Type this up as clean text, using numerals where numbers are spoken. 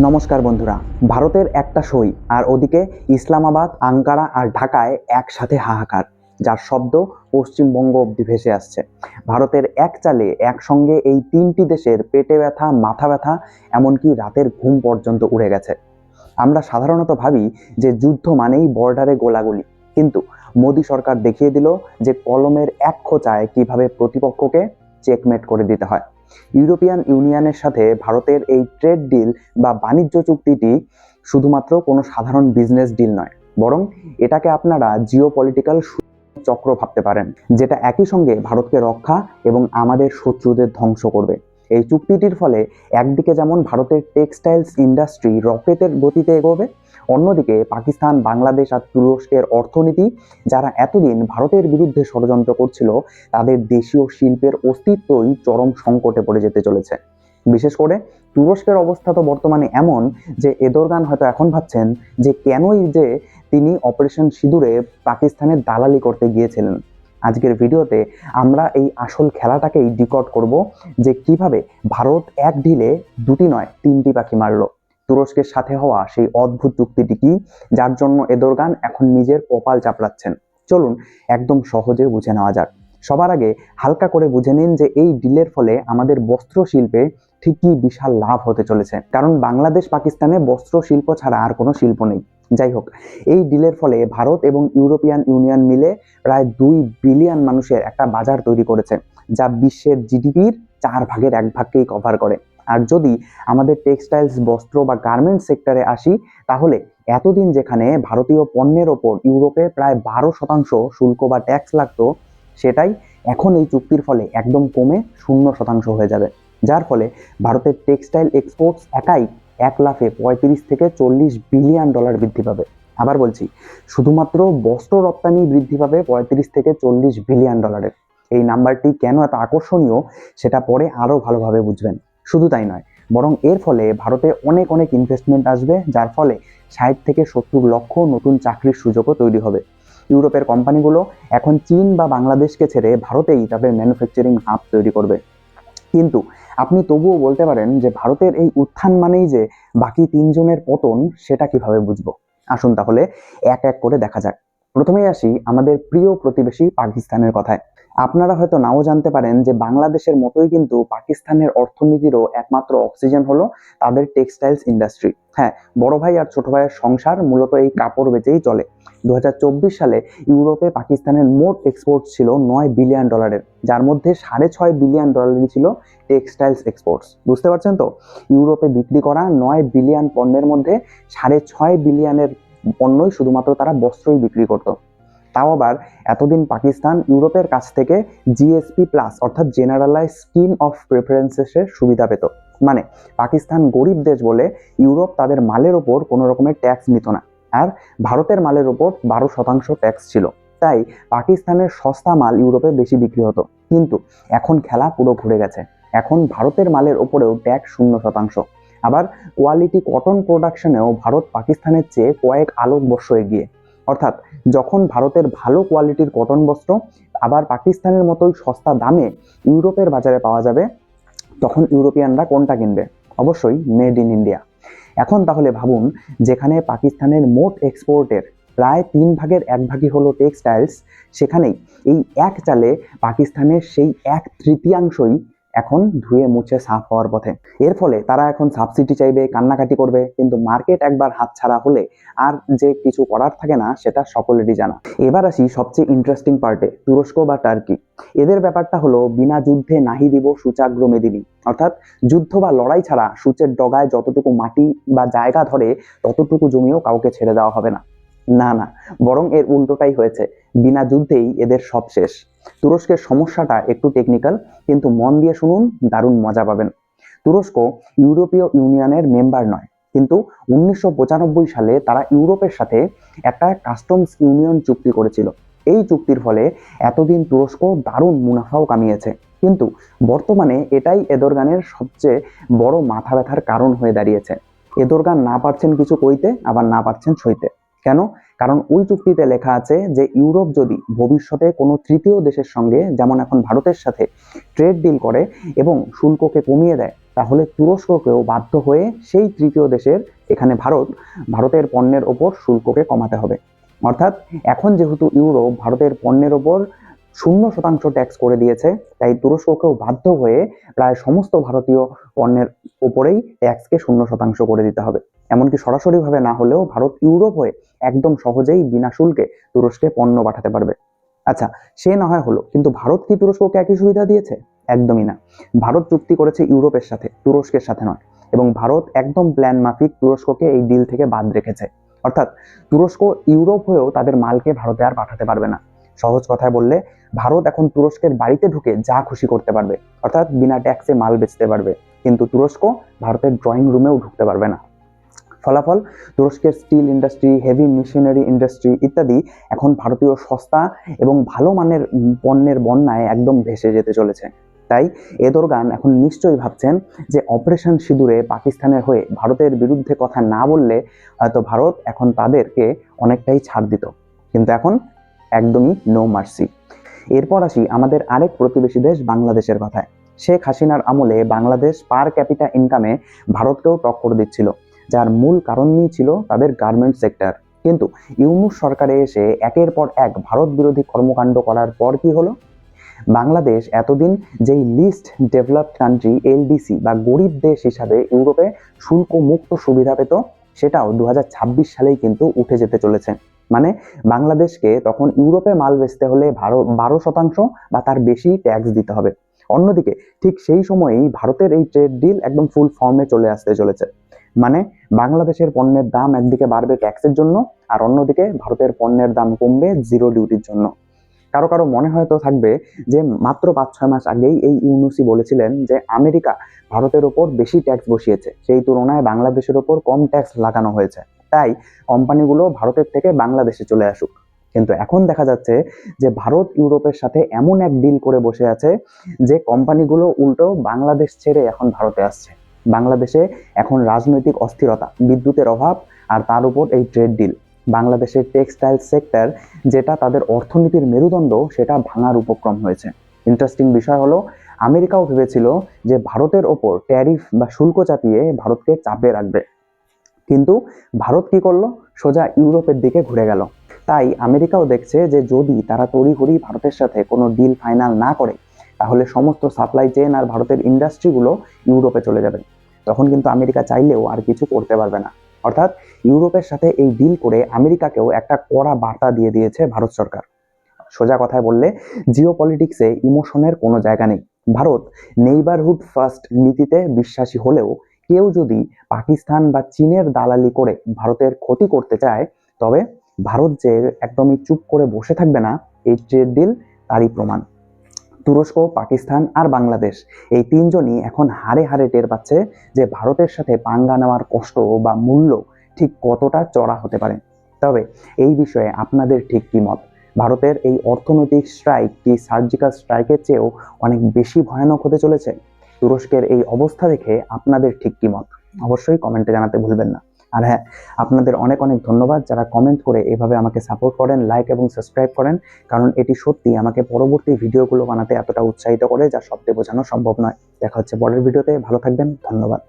নমস্কার বন্ধুরা। ভারতের একটা সই আর ওদিকে ইসলামাবাদ, আঙ্কারা আর ঢাকায় একসাথে হাহাকার, যার শব্দ পশ্চিমবঙ্গ অব্দি ভেসে আসছে। ভারতের এক চালে একসঙ্গে এই তিনটি দেশের পেটে ব্যথা, মাথা ব্যথা, এমনকি রাতের ঘুম পর্যন্ত উড়ে গেছে। আমরা সাধারণত ভাবি যে যুদ্ধ মানেই বর্ডারে গোলাগুলি, কিন্তু মোদী সরকার দেখিয়ে দিল যে কলমের এক খোঁচায় কিভাবে প্রতিপক্ষকে চেকমেট করে দিতে হয়। ইউরোপিয়ান ইউনিয়নের সাথে ভারতের এই ট্রেড ডিল বা বাণিজ্য চুক্তিটি শুধুমাত্র কোনো সাধারণ বিজনেস ডিল নয়, বরং এটাকে আপনারা জিওপলিটিক্যাল চক্র ভাবতে পারেন, যেটা একই সঙ্গে ভারতকে রক্ষা এবং আমাদের শত্রুদের ধ্বংস করবে। এই চুক্তিটির ফলে একদিকে যেমন ভারতের টেক্সটাইলস ইন্ডাস্ট্রি রকেটের গতিতে এগোবে, অন্যদিকে পাকিস্তান, বাংলাদেশ আর তুরস্কের অর্থনীতি, যারা এতদিন ভারতের বিরুদ্ধে ষড়যন্ত্র করছিল, তাদের দেশীয় শিল্পের অস্তিত্বই চরম সংকটে পড়ে যেতে চলেছে। বিশেষ করে তুরস্কের অবস্থা তো বর্তমানে এমন যে এরদোগান হয়তো এখন ভাবছেন যে কেনই যে তিনি অপারেশন সিঁদুরে পাকিস্তানের দালালি করতে গিয়েছিলেন। আজকের ভিডিওতে আমরা এই আসল খেলাটাকেই ডিকোড করব, যে কিভাবে ভারত এক ঢিলে দুটি নয় তিনটি পাখি মারল। তুরস্কের সাথে হওয়া সেই অদ্ভুত চুক্তিটি কি, যার জন্য এরদোগান এখন নিজের কপাল চাপড়াচ্ছেন। চলুন একদম সহজে বুঝে নেওয়া যাক। সবার আগে হালকা করে বুঝে নিন যে এই ডিলের ফলে আমাদের বস্ত্র শিল্পে ঠিকই বিশাল লাভ হতে চলেছে, কারণ বাংলাদেশ পাকিস্তানে বস্ত্র শিল্প ছাড়া আর কোনো শিল্প নেই। যাই হোক, এই ডিলের ফলে ভারত এবং ইউরোপিয়ান ইউনিয়ন মিলে প্রায় 2 বিলিয়ন মানুষের একটা বাজার তৈরি করেছে, যা বিশ্বের জিডিপির 1/4 ভাগকেই কভার করে। আর যদি আমাদের টেক্সটাইলস, বস্ত্র বা গার্মেন্টস সেক্টরে আসি, তাহলে এতদিন যেখানে ভারতীয় পণ্যের ওপর ইউরোপে প্রায় 12% শুল্ক বা ট্যাক্স লাগতো, সেটাই এখন এই চুক্তির ফলে একদম কমে 0% হয়ে যাবে, যার ফলে ভারতের টেক্সটাইল এক্সপোর্টস একাই এক লাফে 35 থেকে 40 বিলিয়ন ডলার বৃদ্ধি পাবে। আবার বলছি, শুধুমাত্র বস্ত্র রপ্তানি বৃদ্ধি পাবে 35 থেকে 40 বিলিয়ন ডলারের। এই নাম্বারটি কেন এত আকর্ষণীয় সেটা পরে আরো ভালোভাবে বুঝবেন। শুধু তাই নয়, বরং এর ফলে ভারতে অনেক অনেক ইনভেস্টমেন্ট আসবে, যার ফলে 60 থেকে 70 লক্ষ নতুন চাকরির সুযোগও তৈরি হবে। ইউরোপের কোম্পানিগুলো এখন চীন বা বাংলাদেশকে ছেড়ে ভারতেই তাদের ম্যানুফ্যাকচারিং হাব তৈরি করবে। কিন্তু আপনি তবুও বলতে পারেন যে ভারতের এই উত্থান মানেই যে বাকি 3 জনের পতন, সেটা কিভাবে বুঝবো? আসুন তাহলে এক এক করে দেখা যাক। প্রথমেই আসি আমাদের প্রিয় প্রতিবেশী পাকিস্তানের কথায়। আপনারা হয়তো নাও জানতে পারেন যে বাংলাদেশের মতোই কিন্তু পাকিস্তানের অর্থনীতিরও একমাত্র অক্সিজেন হলো তাদের টেক্সটাইলস ইন্ডাস্ট্রি। হ্যাঁ, বড় ভাই আর ছোট ভাইয়ের সংসার মূলত এই কাপড় বেচেই চলে। 2024 সালে ইউরোপে পাকিস্তানের মোট এক্সপোর্ট ছিল 9 বিলিয়ন ডলারের, যার মধ্যে 6.5 বিলিয়ন ডলারই ছিল টেক্সটাইলস এক্সপোর্টস। বুঝতে পারছেন তো? ইউরোপে বিক্রি করা 9 বিলিয়ন পণ্যের মধ্যে 6.5 বিলিয়নের পণ্যই শুধুমাত্র তারা বস্ত্রই বিক্রি করত। তাও আবার এতদিন পাকিস্তান ইউরোপের কাছ থেকে জিএসপি প্লাস অর্থাৎ জেনারেলাইজ স্কিম অফ প্রেফারেন্সেসের সুবিধা পেত। মানে পাকিস্তান গরিব দেশ বলে ইউরোপ তাদের মালের ওপর কোনো রকমের ট্যাক্স নিত না, আর ভারতের মালের ওপর 12% ট্যাক্স ছিল। তাই পাকিস্তানের সস্তা মাল ইউরোপে বেশি বিক্রি হতো। কিন্তু এখন খেলা পুরো ঘুরে গেছে। এখন ভারতের মালের ওপরেও ট্যাক্স 0%। আবার কোয়ালিটি কটন প্রোডাকশনেও ভারত পাকিস্তানের চেয়ে কয়েক আলোকবর্ষ এগিয়ে। অর্থাৎ যখন ভারতের ভালো কোয়ালিটির কটন বস্ত্র আবার পাকিস্তানের মতোই সস্তা দামে ইউরোপের বাজারে পাওয়া যাবে, তখন ইউরোপিয়ানরা কোনটা কিনবে? অবশ্যই মেড ইন ইন্ডিয়া। এখন তাহলে ভাবুন, যেখানে পাকিস্তানের মোট এক্সপোর্টের প্রায় 1/3 হলো টেক্সটাইলস, সেখানেই এই এক চালে পাকিস্তানের সেই 1/3 এখন ধুয়ে মুছে সাফ হওয়ার পথে। এর ফলে তারা এখন সাবসিডি চাইবে, কান্নাকাটি করবে, কিন্তু মার্কেট একবার হাতছাড়া হলে আর যে কিছু করার থাকে না, সেটা সকলেরই জানা। এবার আসি সবচেয়ে ইন্টারেস্টিং পার্টে, তুরস্ক বা টার্কি। এদের ব্যাপারটা হলো বিনা যুদ্ধে নাহি দিব সূচাগ্র মেদিনী, অর্থাৎ যুদ্ধ বা লড়াই ছাড়া সূচের ডগায় যতটুকু মাটি বা জায়গা ধরে ততটুকু জমিও কাউকে ছেড়ে দেওয়া হবে না। না না, বরং এর উল্টোটাই হয়েছে। বিনা যুদ্ধেই এদের সব শেষ। তুরস্কের সমস্যাটা একটু টেকনিক্যাল, কিন্তু মন দিয়ে শুনুন, দারুণ মজা পাবেন। তুরস্ক ইউরোপীয় ইউনিয়নের মেম্বার নয়, কিন্তু 1995 সালে তারা ইউরোপের সাথে একটা কাস্টমস ইউনিয়ন চুক্তি করেছিল। এই চুক্তির ফলে এতদিন তুরস্ক দারুণ মুনাফাও কামিয়েছে, কিন্তু বর্তমানে এটাই এরদোগানের সবচেয়ে বড় মাথা ব্যথার কারণ হয়ে দাঁড়িয়েছে। এরদোগান না পারছেন কিছু কইতে, আবার না পারছেন সইতে। কেন? কারণ ওই চুক্তিতে লেখা আছে যে ইউরোপ যদি ভবিষ্যতে কোনো তৃতীয় দেশের সঙ্গে, যেমন এখন ভারতের সাথে ট্রেড ডিল করে এবং শুল্ককে কমিয়ে দেয়, তাহলে তুরস্ককেও বাধ্য হয়ে সেই তৃতীয় দেশের এখানে ভারতের পণ্যের ওপর শুল্ককে কমাতে হবে। অর্থাৎ এখন যেহেতু ইউরোপ ভারতের পণ্যের ওপর 0% ট্যাক্স করে দিয়েছে, তাই তুরস্ককেও বাধ্য হয়ে প্রায় সমস্ত ভারতীয় পণ্যের উপরেই ট্যাক্সকে 0% করে দিতে হবে। এমনকি সরাসরিভাবে না হলেও ভারত ইউরোপ হয়ে একদম সহজেই বিনা শুল্কে তুরস্কে পণ্য পাঠাতে পারবে। আচ্ছা, সে না হয় হলো, কিন্তু ভারত কি তুরস্ককে একই সুবিধা দিয়েছে? একদমই না। ভারত চুক্তি করেছে ইউরোপের সাথে, তুরস্কের সাথে নয়। এবং ভারত একদম প্ল্যান মাফিক তুরস্ককে এই ডিল থেকে বাদ রেখেছে। অর্থাৎ তুরস্ক ইউরোপ হয়েও তাদের মালকে ভারতে আর পাঠাতে পারবে না। সহজ কথায় বললে, ভারত এখন তুরস্কের বাড়িতে ঢুকে যা খুশি করতে পারবে, অর্থাৎ বিনা ট্যাক্সে মাল বেচতে পারবে, কিন্তু তুরস্ক ভারতের ড্রয়িং রুমেও ঢুকতে পারবে না। ফলাফল, তুরস্কের still industry, heavy machinery industry ইত্যাদি এখন ভারতীয় সস্তা এবং ভালো মানের পণ্যের বন্যায় একদম ভেসে যেতে চলেছে। তাই এরদোগান এখন নিশ্চয়ই ভাবছেন যে অপারেশন সিঁদুরে পাকিস্তানের হয়ে ভারতের বিরুদ্ধে কথা না বললে হয়তো ভারত এখন তাদেরকে অনেকটাই ছাড় দিত, কিন্তু এখন একদমই নো মার্সি। এরপর আসি আমাদের আরেক প্রতিবেশী দেশ বাংলাদেশের কথায়। শেখ হাসিনার আমলে বাংলাদেশ পার ক্যাপিটা ইনকামে ভারতকেও টক্কর দিচ্ছিল, যার মূল কারণই ছিল তাদের গার্মেন্টস সেক্টর। কিন্তু ইউনূস সরকারে এসে একের পর এক ভারত বিরোধী কর্মকাণ্ড করার পর কি হলো? বাংলাদেশ এতদিন যেই লিস্ট ডেভেলপড কান্ট্রি এলডিসি বা গরিব দেশ হিসাবে ইউরোপে শুল্ক মুক্ত সুবিধা পেত, সেটাও 2026 সালেই কিন্তু উঠে যেতে চলেছে। মানে বাংলাদেশকে তখন ইউরোপে মাল বেচতে হলে 12% বা তার বেশি ট্যাক্স দিতে হবে। অন্যদিকে ঠিক সেই সময়েই ভারতের এই ট্রেড ডিল একদম ফুল ফর্মে চলে আসতে চলেছে। মানে বাংলাদেশের পণ্যের দাম একদিকে বাড়বে ট্যাক্সের জন্য, আর অন্যদিকে ভারতের পণ্যের দাম কমবে জিরো ডিউটির জন্য। কারো কারো মনে হয়তো থাকবে যে মাত্র 5-6 মাস আগেই এই ইউনূসই বলেছিলেন যে আমেরিকা ভারতের ওপর বেশি ট্যাক্স বসিয়েছে, সেই তুলনায় বাংলাদেশের ওপর কম ট্যাক্স লাগানো হয়েছে, তাই কোম্পানিগুলো ভারতের থেকে বাংলাদেশে চলে আসুক। কিন্তু এখন দেখা যাচ্ছে যে ভারত ইউরোপের সাথে এমন এক ডিল করে বসে আছে যে কোম্পানিগুলো উল্টো বাংলাদেশ ছেড়ে এখন ভারতে আসছে। বাংলাদেশে এখন রাজনৈতিক অস্থিরতা, বিদ্যুতের অভাব, আর তার উপর এই ট্রেড ডিল, বাংলাদেশের টেক্সটাইল সেক্টর যেটা তাদের অর্থনীতির মেরুদণ্ড, সেটা ভাঙার উপক্রম হয়েছে। ইন্টারেস্টিং বিষয় হলো, আমেরিকাও ভেবেছিল যে ভারতের ওপর ট্যারিফ বা শুল্ক চাপিয়ে ভারতকে চাপে রাখবে, কিন্তু ভারত কি করলো? সোজা ইউরোপের দিকে ঘুরে গেল। তাই আমেরিকাও দেখছে যে যদি তারা তড়িঘড়ি ভারতের সাথে কোনো ডিল ফাইনাল না করে, তাহলে সমস্ত সাপ্লাই চেইন আর ভারতের ইন্ডাস্ট্রিগুলো ইউরোপে চলে যাবে। তখন কিন্তু আমেরিকা চাইলেও আর কিছু করতে পারবে না। অর্থাৎ ইউরোপের সাথে এই ডিল করে আমেরিকাকেও একটা কড়া বার্তা দিয়ে দিয়েছে ভারত সরকার। সোজা কথায় বললে, জিও পলিটিক্সে ইমোশনের কোনো জায়গা নেই। ভারত নেইবারহুড ফার্স্ট নীতিতে বিশ্বাসী হলেও কেউ যদি পাকিস্তান বা চীনের দালালি করে ভারতের ক্ষতি করতে চায়, তবে ভারত যে একদমই চুপ করে বসে থাকবে না, এই ট্রেড ডিল তারই প্রমাণ। তুরস্ক, পাকিস্তান আর বাংলাদেশ এই তিনজনই এখন হাড়ে হাড়ে টের পাচ্ছে যে ভারতের সাথে পাঙ্গা নেওয়ার কষ্ট বা মূল্য ঠিক কতটা চড়া হতে পারে। তবে এই বিষয়ে আপনাদের ঠিক কি মত? ভারতের এই অর্থনৈতিক স্ট্রাইক কি সার্জিক্যাল স্ট্রাইকের চেয়েও অনেক বেশি ভয়ানক হতে চলেছে? তুরস্কের এই অবস্থা দেখে আপনাদের ঠিক কি মত? অবশ্যই কমেন্টে জানাতে ভুলবেন না। আর হ্যাঁ, আপনাদের অনেক অনেক ধন্যবাদ যারা কমেন্ট করে এভাবে আমাকে সাপোর্ট করেন, লাইক এবং সাবস্ক্রাইব করেন, কারণ এটি সত্যি আমাকে পরবর্তী ভিডিওগুলো বানাতে এতটা উৎসাহিত করে যা শব্দে বোঝানো সম্ভব নয়। দেখা হচ্ছে পরের ভিডিওতে, ভালো থাকবেন, ধন্যবাদ।